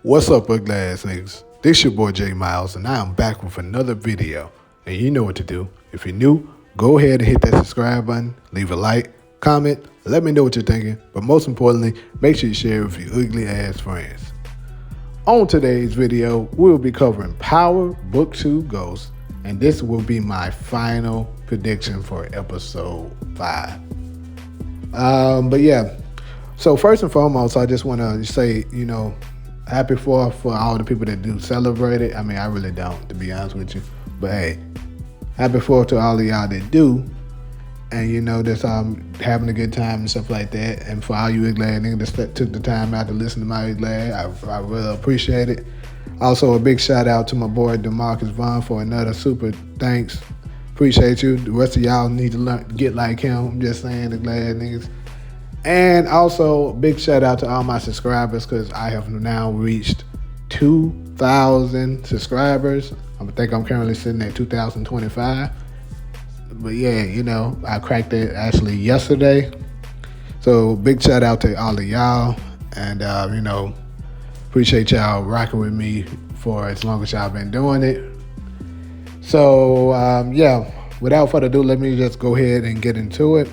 What's up, ugly ass niggas? This your boy J Miles, and I am back with another video. And you know what to do. If you're new, go ahead and hit that subscribe button, leave a like, comment, let me know what you're thinking. But most importantly, make sure you share it with your ugly ass friends. On today's video, we'll be covering Power Book 2 Ghost, and this will be my final prediction for episode 5. But yeah, so first and foremost, I just want to say, happy 4th for all the people that do celebrate it. I mean, I really don't, to be honest with you. But hey, happy 4th to all of y'all that do. And that's having a good time and stuff like that. And for all you ugly niggas that took the time out to listen to my ugly, I really appreciate it. Also, a big shout out to my boy DeMarcus Vaughn for another super thanks. Appreciate you. The rest of y'all need to learn, get like him. I'm just saying, the glad niggas. And also, big shout out to all my subscribers because I have now reached 2,000 subscribers. I think I'm currently sitting at 2,025. But yeah, I cracked it actually yesterday. So big shout out to all of y'all. And, appreciate y'all rocking with me for as long as y'all been doing it. So, without further ado, let me just go ahead and get into it.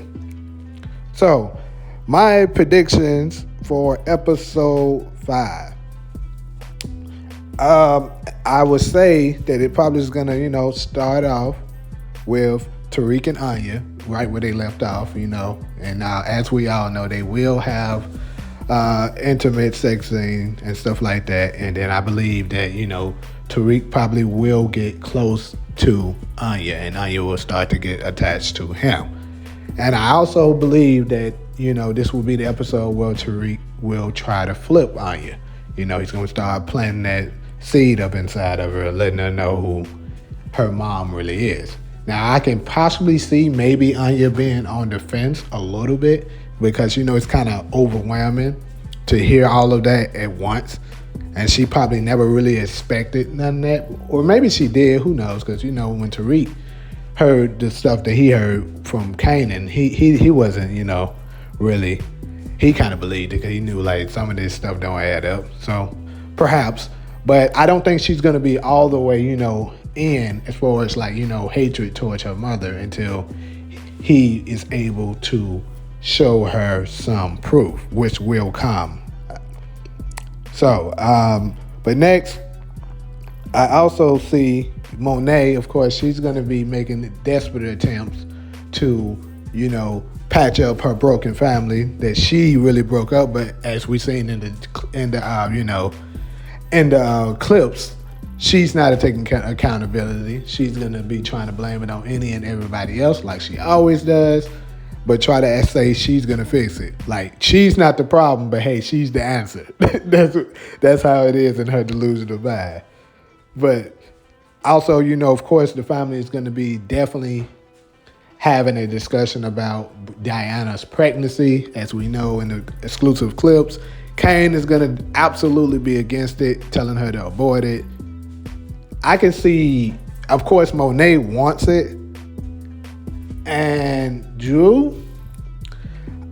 So, my predictions for episode 5. I would say that it probably is going to, start off with Tariq and Anya, right where they left off, And now, as we all know, they will have intimate sex scene and stuff like that. And then I believe that, Tariq probably will get close to Anya, and Anya will start to get attached to him. And I also believe that, this will be the episode where Tariq will try to flip Anya. He's going to start planting that seed up inside of her, letting her know who her mom really is. Now, I can possibly see maybe Anya being on the fence a little bit because, it's kind of overwhelming to hear all of that at once. And she probably never really expected none of that. Or maybe she did, who knows? Because, when Tariq heard the stuff that he heard from Kanan, he wasn't, really, he kind of believed it because he knew like some of this stuff don't add up. So perhaps, but I don't think she's going to be all the way, in as far as like, hatred towards her mother until he is able to show her some proof, which will come. So, but next, I also see Monet. Of course, she's going to be making desperate attempts to, patch up her broken family that she really broke up. But as we've seen in the clips, she's not taking accountability. She's going to be trying to blame it on any and everybody else like she always does, but try to say she's going to fix it. Like, she's not the problem, but hey, she's the answer. That's how it is in her delusional mind. But also, of course, the family is going to be definitely having a discussion about Diana's pregnancy. As we know in the exclusive clips, Kane is going to absolutely be against it, telling her to avoid it. I can see, of course, Monet wants it. And Drew,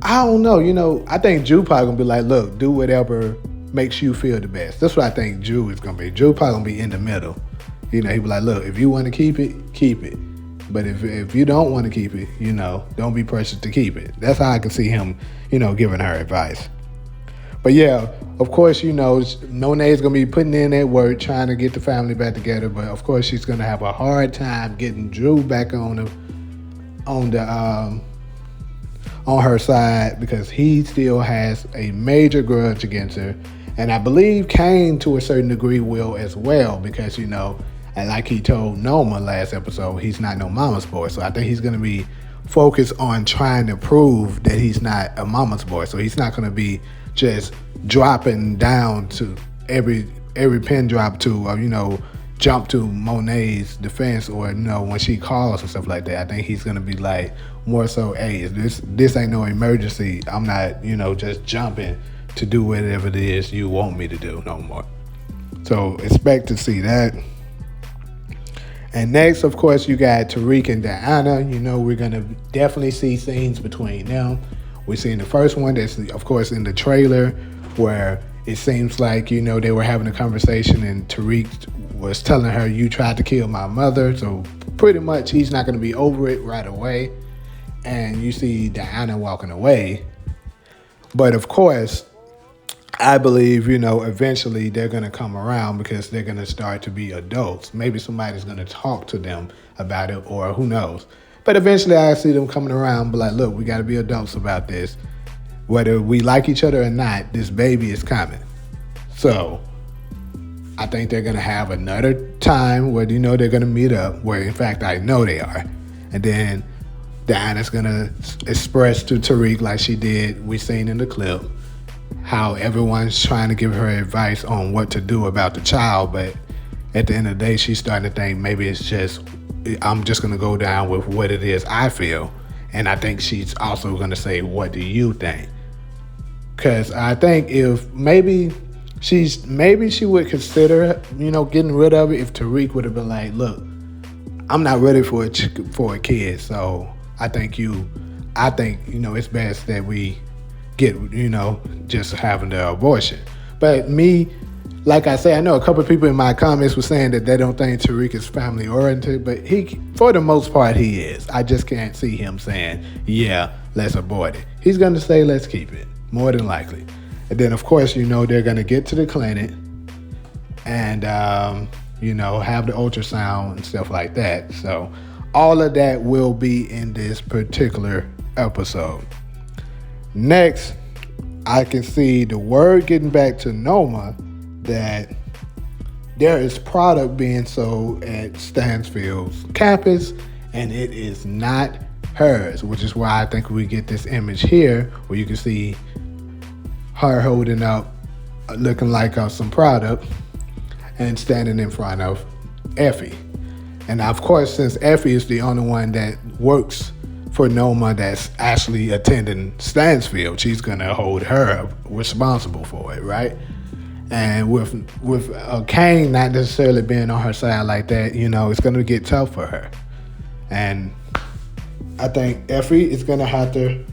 I don't know. I think Drew probably going to be like, look, do whatever makes you feel the best. That's what I think Drew is going to be. Drew probably going to be in the middle. He'll be like, look, if you want to keep it, keep it. But if you don't want to keep it, don't be pressured to keep it. That's how I can see him, giving her advice. But yeah, of course, Monet is going to be putting in that work, trying to get the family back together. But of course, she's going to have a hard time getting Drew back on her side because he still has a major grudge against her. And I believe Kane, to a certain degree, will as well because, and like he told Noma last episode, he's not no mama's boy. So I think he's going to be focused on trying to prove that he's not a mama's boy. So he's not going to be just dropping down to every pin drop to, jump to Monet's defense or, when she calls and stuff like that. I think he's going to be like more so, hey, this ain't no emergency. I'm not, just jumping to do whatever it is you want me to do no more. So expect to see that. And next, of course, you got Tariq and Diana. We're going to definitely see scenes between them. We've seen the first one that's, of course, in the trailer where it seems like, they were having a conversation and Tariq was telling her, you tried to kill my mother. So pretty much he's not going to be over it right away. And you see Diana walking away. But of course, I believe, eventually they're going to come around because they're going to start to be adults. Maybe somebody's going to talk to them about it, or who knows. But eventually I see them coming around, be like, look, we got to be adults about this. Whether we like each other or not, this baby is coming. So I think they're going to have another time where, they're going to meet up, where in fact I know they are. And then Diana's going to express to Tariq, like she did, we seen in the clip, how everyone's trying to give her advice on what to do about the child. But at the end of the day, she's starting to think maybe I'm just going to go down with what it is I feel. And I think she's also going to say, what do you think? Because I think if maybe she would consider, getting rid of it if Tariq would have been like, look, I'm not ready for a kid. So I think it's best that we get, just having the abortion. But me, like I say, I know a couple of people in my comments were saying that they don't think Tariq is family oriented, but for the most part, he is. I just can't see him saying, yeah, let's abort it. He's going to say, let's keep it, more than likely. And then, of course, they're going to get to the clinic and, have the ultrasound and stuff like that. So all of that will be in this particular episode. Next, I can see the word getting back to Noma that there is product being sold at Stansfield's campus, and it is not hers, which is why I think we get this image here where you can see her holding up, looking like some product, and standing in front of Effie. And of course, since Effie is the only one that works for Noma that's actually attending Stansfield, she's gonna hold her responsible for it, right? And with Kane not necessarily being on her side like that, it's gonna get tough for her. And I think Effie is gonna have to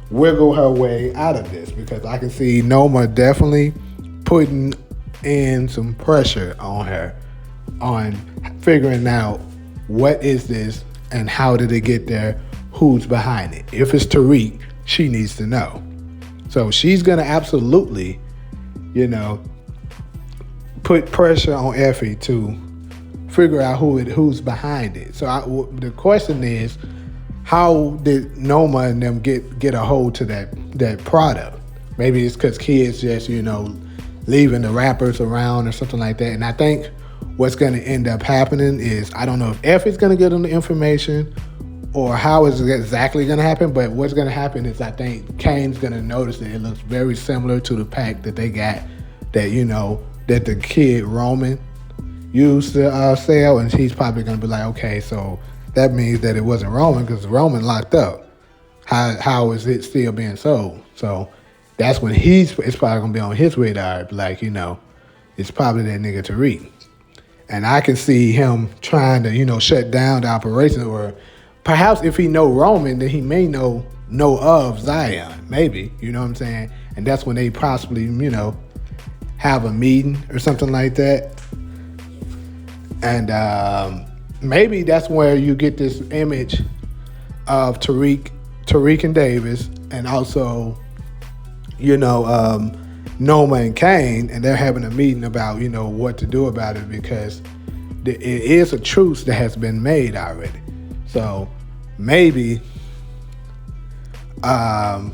wiggle her way out of this, because I can see Noma definitely putting in some pressure on her on figuring out what is this and how did it get there, who's behind it. If it's Tariq, she needs to know. So she's gonna absolutely, put pressure on Effie to figure out who's behind it. So the question is, how did Noma and them get a hold to that product? Maybe it's because kids just, leaving the wrappers around or something like that. And I think what's going to end up happening is, I don't know if Effie's going to get them the information or how is it exactly going to happen, but what's going to happen is I think Kane's going to notice that it looks very similar to the pack that they got that, that the kid Roman used to sell, and he's probably going to be like, okay, so that means that it wasn't Roman because Roman locked up. How is it still being sold? So that's when it's probably going to be on his radar, like, it's probably that nigga Tariq. And I can see him trying to, shut down the operation, or perhaps if he know Roman, then he may know of Zion, maybe, you know what I'm saying? And that's when they possibly, have a meeting or something like that. And maybe that's where you get this image of Tariq and Davis, and also, Noma and Kane, and they're having a meeting about, what to do about it, because it is a truce that has been made already. So maybe they're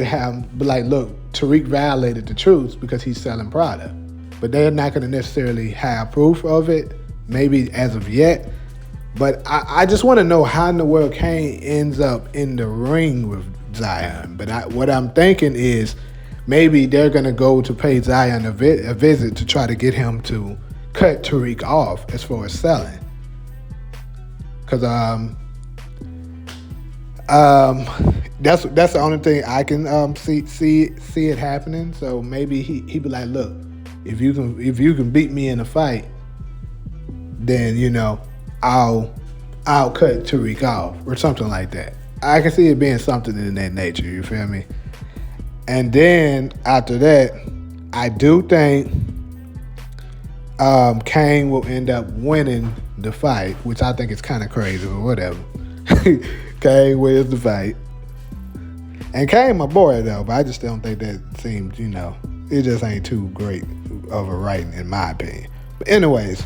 have like, look, Tariq violated the truce because he's selling product, but they're not going to necessarily have proof of it, maybe as of yet. But I just want to know how in the world Kane ends up in the ring with Zion. But what I'm thinking is maybe they're going to go to pay Zion a visit to try to get him to cut Tariq off as far as selling. Because that's the only thing I can see it happening. So maybe he be like, look, if you can beat me in a fight, then I'll cut Tariq off or something like that. I can see it being something in that nature. You feel me? And then after that, I do think Kane will end up winning the fight, which I think is kind of crazy, but whatever. Kane wins the fight. And Kane my boy, though, but I just don't think that seems, it just ain't too great of a writing, in my opinion. But anyways,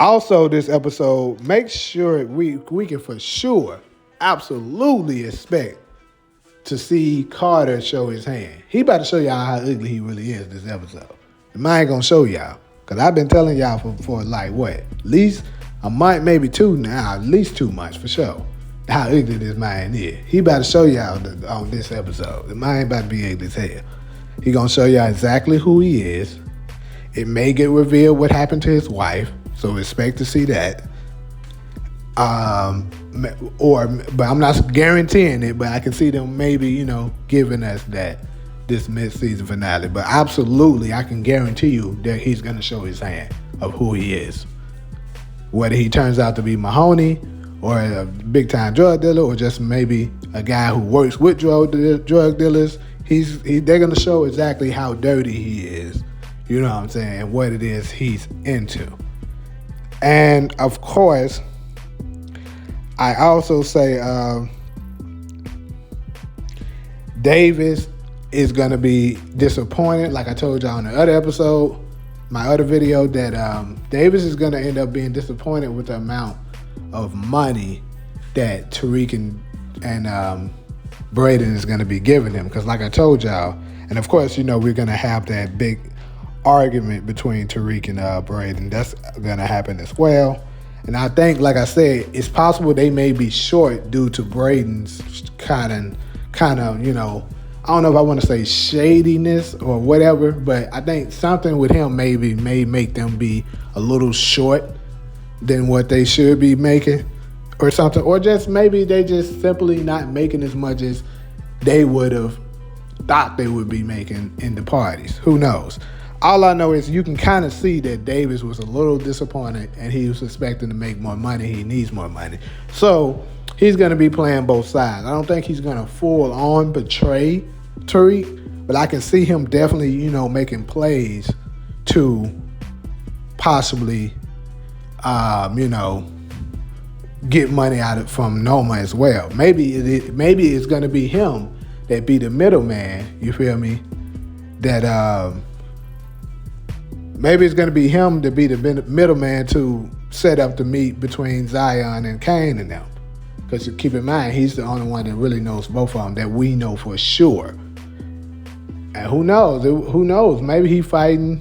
also this episode, make sure we can for sure, absolutely expect to see Carter show his hand. He about to show y'all how ugly he really is this episode. And I ain't gonna show y'all, because I've been telling y'all for like what? At least a month, maybe two now, at least 2 months for sure. How ugly this man is. He about to show y'all on this episode. The man about to be ugly as hell. He gonna show y'all exactly who he is. It may get revealed what happened to his wife, so expect to see that. But I'm not guaranteeing it, but I can see them maybe, giving us this mid-season finale. But absolutely, I can guarantee you that he's gonna show his hand of who he is. Whether he turns out to be Mahoney, or a big-time drug dealer, or just maybe a guy who works with drug dealers, they're going to show exactly how dirty he is, you know what I'm saying, and what it is he's into. And, of course, I also say Davis is going to be disappointed, like I told y'all in the other episode, my other video, that Davis is going to end up being disappointed with the amount of money that Tariq and Braden is going to be giving him. Because like I told y'all, and of course, we're going to have that big argument between Tariq and Braden. That's going to happen as well. And I think, like I said, it's possible they may be short due to Braden's kind of, I don't know if I want to say shadiness or whatever, but I think something with him may make them be a little short than what they should be making or something. Or just maybe they just simply not making as much as they would have thought they would be making in the parties. Who knows? All I know is you can kind of see that Davis was a little disappointed and he was expecting to make more money. He needs more money. So he's going to be playing both sides. I don't think he's going to full on betray Tariq, but I can see him definitely, making plays to possibly get money out of from Noma as well. Maybe it's gonna be him that be the middleman. You feel me? That maybe it's gonna be him to be the middleman to set up the meet between Zion and Kane and them. Because keep in mind, he's the only one that really knows both of them that we know for sure. And who knows? Who knows? Maybe he fighting.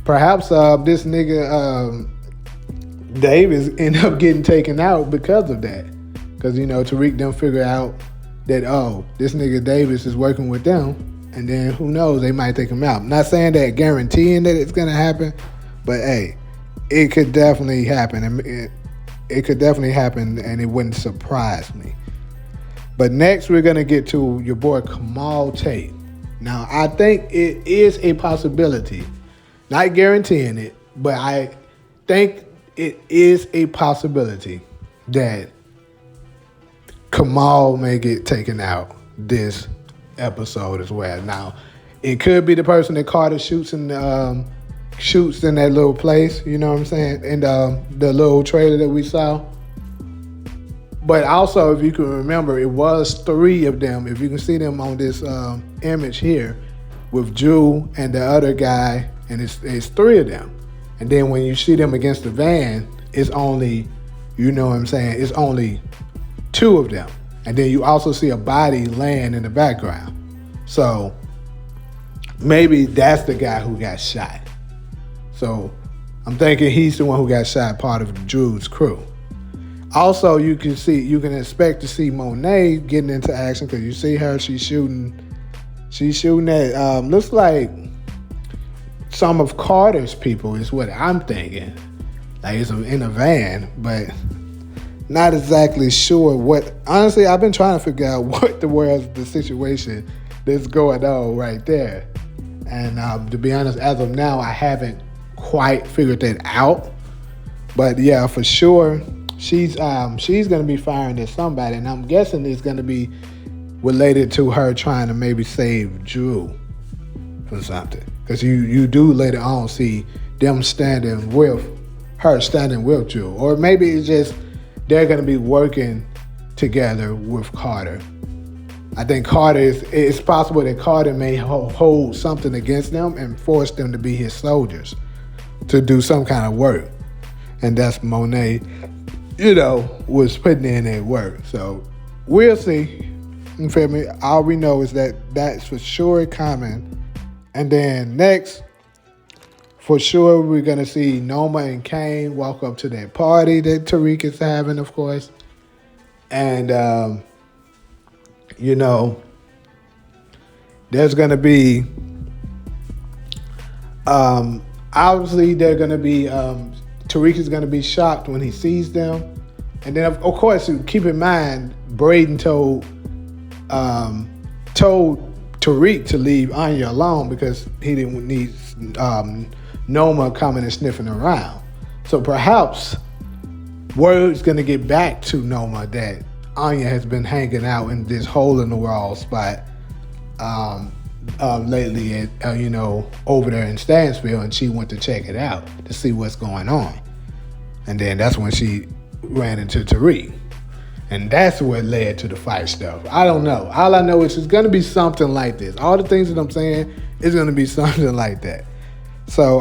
Perhaps this nigga Davis end up getting taken out because of that. Because, Tariq done figure out that, this nigga Davis is working with them. And then, who knows, they might take him out. I'm not saying that guaranteeing that it's going to happen. But, hey, it could definitely happen. And it could definitely happen, and it wouldn't surprise me. But next, we're going to get to your boy Kamal Tate. Now, I think it is a possibility. Not guaranteeing it, but I think it is a possibility that Kamal may get taken out this episode as well. Now, it could be the person that Carter shoots in that little place, you know what I'm saying, in the little trailer that we saw. But also, if you can remember, it was 3 of them. If you can see them on this image here with Drew and the other guy, and it's 3 of them. And then when you see them against the van, it's only, you know what I'm saying, it's only 2 of them. And then you also see a body laying in the background. So maybe that's the guy who got shot. So I'm thinking he's the one who got shot, part of Drew's crew. Also, you can expect to see Monet getting into action, because you see her, she's shooting at, looks like some of Carter's people is what I'm thinking. Like it's in a van, but not exactly sure what. Honestly, I've been trying to figure out what the world's the situation that's going on right there. And to be honest, as of now, I haven't quite figured that out. But yeah, for sure, she's gonna be firing at somebody, and I'm guessing it's gonna be related to her trying to maybe save Drew from something. Because you do later on see them standing with Drew. Or maybe it's just they're going to be working together with Carter. I think it's possible that Carter may hold something against them and force them to be his soldiers to do some kind of work. And that's Monet, was putting in that work. So we'll see. You feel me? All we know is that that's for sure coming. And then next, for sure, we're going to see Noma and Kane walk up to that party that Tariq is having, of course. And, there's going to be, obviously, they're going to be, Tariq is going to be shocked when he sees them. And then, of course, keep in mind, Braden told Tariq to leave Anya alone because he didn't need Noma coming and sniffing around. So perhaps word's going to get back to Noma that Anya has been hanging out in this hole-in-the-wall spot lately at, over there in Stansfield, and she went to check it out to see what's going on. And then that's when she ran into Tariq. And that's what led to the fight stuff. I don't know. All I know is it's going to be something like this. All the things that I'm saying is going to be something like that. So,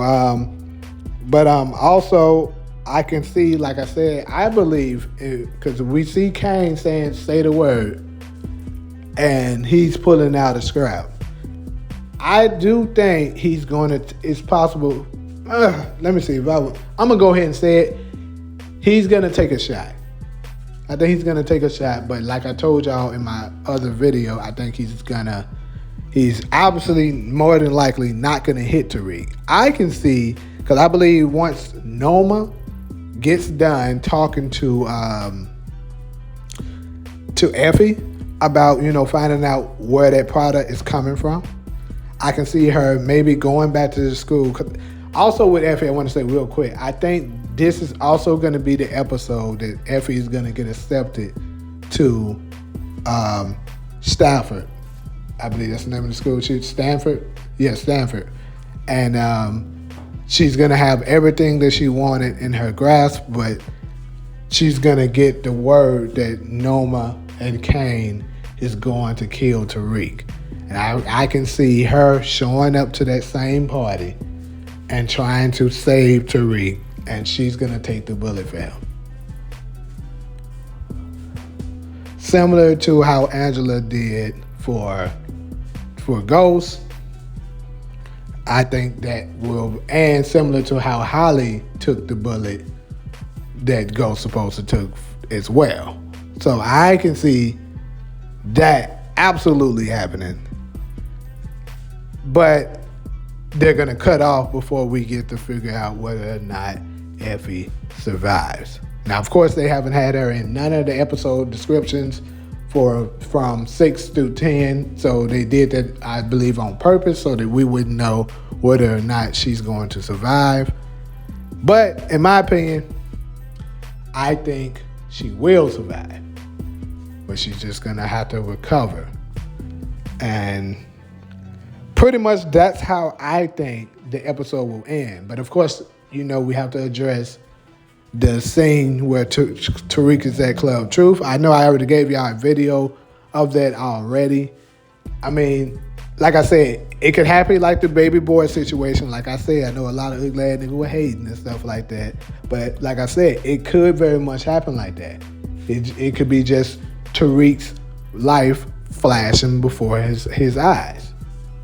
also, I can see, like I said, I believe, because we see Kane saying, say the word, and he's pulling out a scrap. I do think he's going to, it's possible, let me see, I'm going to go ahead and say it. He's going to take a shot. I think he's going to take a shot, but like I told y'all in my other video, I think he's obviously more than likely not going to hit Tariq. I can see, because I believe once Noma gets done talking to Effie about, finding out where that product is coming from, I can see her maybe going back to the school. Also with Effie, I want to say real quick, I think this is also going to be the episode that Effie is going to get accepted to Stanford. I believe that's the name of the school. Stanford? Yeah, Stanford. And she's going to have everything that she wanted in her grasp, but she's going to get the word that Noma and Kane is going to kill Tariq. And I can see her showing up to that same party and trying to save Tariq, and she's going to take the bullet for him. Similar to how Angela did for Ghost, I think that will, and similar to how Holly took the bullet that Ghost supposed to took as well. So I can see that absolutely happening. But they're going to cut off before we get to figure out whether or not Effie survives. Now, of course, they haven't had her in none of the episode descriptions from 6 through 10. So they did that, I believe, on purpose so that we wouldn't know whether or not she's going to survive. But in my opinion, I think she will survive. But she's just going to have to recover. And pretty much that's how I think the episode will end. But of course, we have to address the scene where Tariq is at Club Truth. I know I already gave y'all a video of that already. I mean, like I said, it could happen like the baby boy situation. Like I said, I know a lot of ugly ass niggas were hating and stuff like that. But like I said, it could very much happen like that. It could be just Tariq's life flashing before his eyes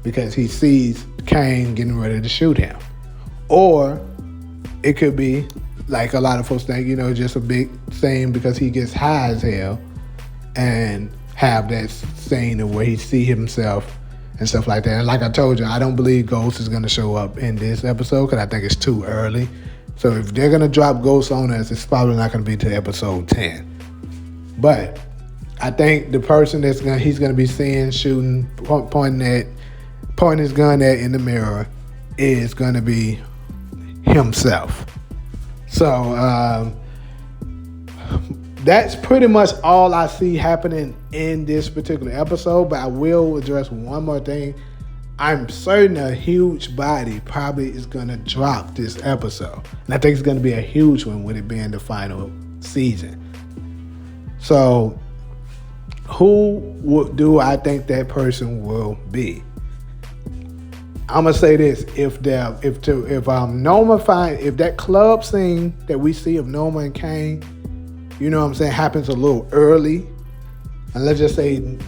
because he sees Kane getting ready to shoot him. Or it could be, like a lot of folks think, just a big thing because he gets high as hell and have that scene of where he see himself and stuff like that. And like I told you, I don't believe Ghost is going to show up in this episode because I think it's too early. So if they're going to drop Ghost on us, it's probably not going to be to episode 10. But I think the person he's going to be seeing shooting, pointing his gun at in the mirror is going to be himself. So that's pretty much all I see happening in this particular episode, but I will address one more thing. I'm certain a huge body probably is going to drop this episode. And I think it's going to be a huge one with it being the final season. So, who do I think that person will be? I'm gonna say this: if Noma if that club scene that we see of Noma and Kane, you know what I'm saying, happens a little early, and let's just say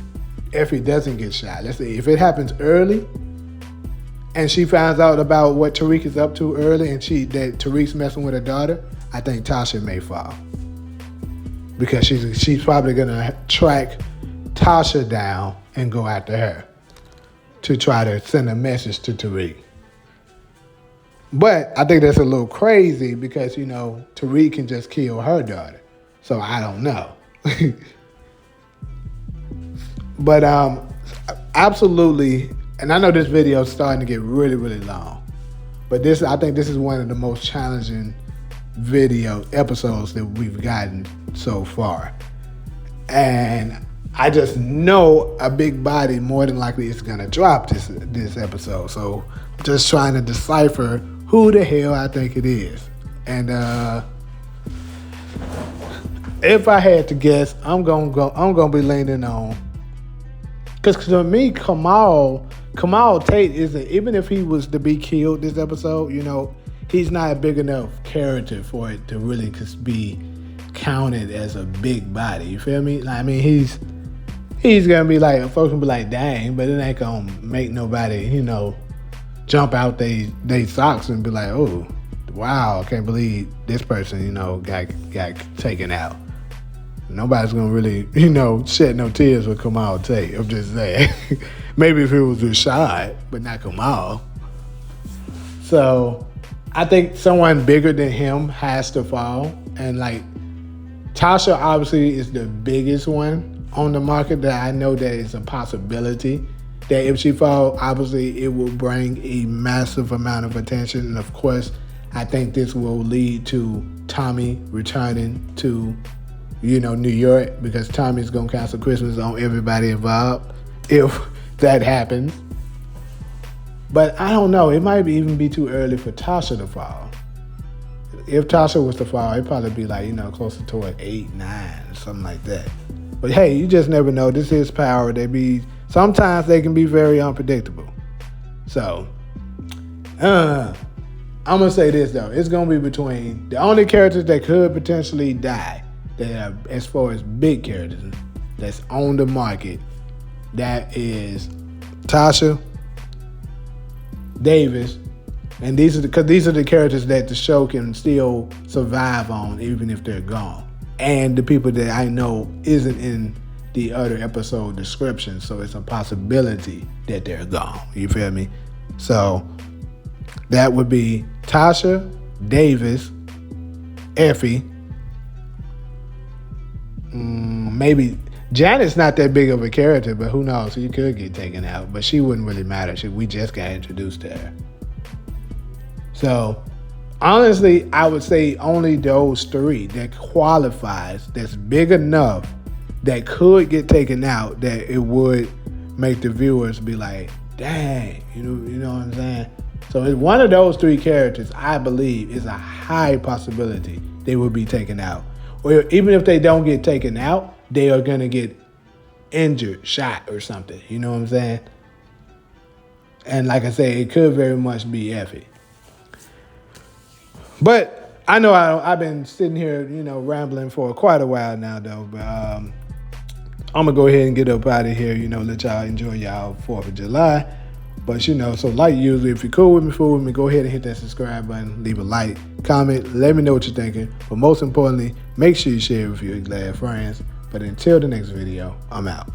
Effie doesn't get shot. Let's say if it happens early, and she finds out about what Tariq is up to early, and that Tariq's messing with her daughter, I think Tasha may fall because she's probably gonna track Tasha down and go after her to try to send a message to Tariq. But I think that's a little crazy because, Tariq can just kill her daughter. So I don't know. But absolutely, and I know this video is starting to get really, really long. But I think this is one of the most challenging video episodes that we've gotten so far. And I just know a big body more than likely is going to drop this episode. So I'm just trying to decipher who the hell I think it is. And if I had to guess, I'm gonna be leaning on, because to me, Kamal Tate isn't, even if he was to be killed this episode, he's not a big enough character for it to really just be counted as a big body. You feel me? I mean, he's gonna be like, folks gonna be like, dang, but it ain't gonna make nobody, jump out they socks and be like, oh, wow, I can't believe this person, got taken out. Nobody's gonna really, shed no tears with Kamal Tate. I'm just saying. Maybe if it was Rashad, but not Kamal. So I think someone bigger than him has to fall. And Tasha obviously is the biggest one on the market that I know that is a possibility. That if she falls, obviously it will bring a massive amount of attention. And of course, I think this will lead to Tommy returning to, New York, because Tommy's gonna cancel Christmas on everybody involved if that happens. But I don't know, it might even be too early for Tasha to fall. If Tasha was to fall, it'd probably be closer toward 8, 9, something like that. But hey, you just never know. This is power. Sometimes they can be very unpredictable. So, I'm gonna say this though. It's gonna be between the only characters that could potentially die, that are, as far as big characters that's on the market, that is Tasha, Davis, and these are the characters that the show can still survive on even if they're gone. And the people that I know isn't in the other episode description, so it's a possibility that they're gone. You feel me? So that would be Tasha, Davis, Effie. Maybe Janet's not that big of a character, but who knows? She could get taken out, but she wouldn't really matter. We just got introduced to her. So honestly, I would say only those three that qualifies, that's big enough, that could get taken out, that it would make the viewers be like, dang, you know what I'm saying? So it's one of those three characters, I believe, is a high possibility they will be taken out. Or even if they don't get taken out, they are going to get injured, shot or something. You know what I'm saying? And like I said, it could very much be Effie. But I know I've been sitting here, rambling for quite a while now, though. But I'm going to go ahead and get up out of here, let y'all enjoy y'all 4th of July. But, so like usually, if you're cool with me, go ahead and hit that subscribe button, leave a like, comment, let me know what you're thinking. But most importantly, make sure you share it with your glad friends. But until the next video, I'm out.